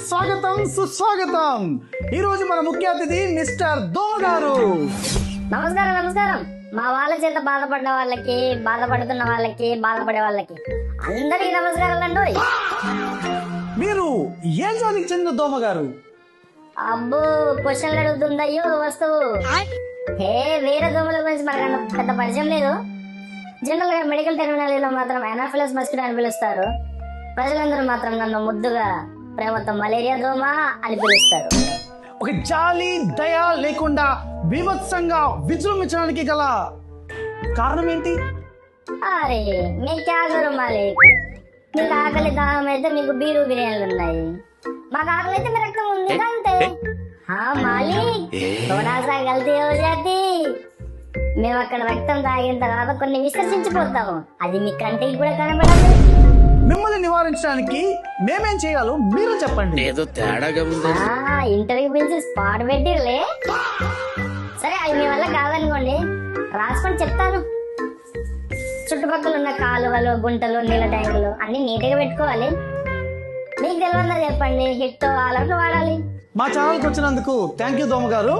స్వాగతం సుస్వాగతం. ఈ రోజు మన ముఖ్య అతిథి మిస్టర్ దోమ గారు. నమస్కారం నమస్కారం. మా వాళ్ళ చేత బాధపడ్డ వాళ్ళకి, బాధపడుతున్న వాళ్ళకి, బాధపడే వాళ్ళకి అందరికి నమస్కారాలు అండి. మీరు ఏం జాతికి చెందిన దోమ గారు? అబ్బో క్వశ్చన్లు అడుగుతుందయ్యో వస్తువు. వేరే దోమల గురించి మనకు పెద్ద పరిచయం లేదు. జనరల్ గా మెడికల్ టెర్మినాలజీలో మాత్రం అనాఫిలస్ మస్కిటో అని పిలుస్తారు. ప్రజలందరూ మాత్రం నన్ను ముద్దుగా ప్రేమతో మలేరియా దోమ అని పిలుస్తారు. ఒక జాలి దయ లేకుండా బీభత్సంగా విజృంభించడానికి గల కారణం ఏంటి? అరే మీ క్యా కరు మాలిక్, మీకు ఆకలి దాహం అయితే మీకు బీరు బిర్యానీలు ఉన్నాయి, మాకు ఆకలి అయితే మీ రక్తం ఉంది అంతే. మాలిక్ థోడా సా గల్తీ హో జాతి, మేము అక్కడ రక్తం తాగిన తర్వాత కొన్ని విసర్జించిపోతాము, అది మీ కంటికి కూడా కనబడదు. మిమ్మల్ని నివారించడానికి మేమేం చేయాలో మీరు చెప్పండి. ఏదో తేడాగా ఉంది. ఇంటర్వ్యూ పిలిచి స్పాట్ పెట్టిర్లే. సరే అది మీ వల్ల కాదనుకోండి, రాసుకొని చెప్తాను. చుట్టుపక్కల ఉన్న కాలువలు, గుంటలు, నీళ్ళ ట్యాంకులు అన్ని నీట్గా పెట్టుకోవాలి. మీకు తెలియదా చెప్పండి, హిట్ ఆల్ అవుట్ వాడాలి. మా ఛానల్కి వచ్చినందుకు థ్యాంక్ యూ దోమ గారు.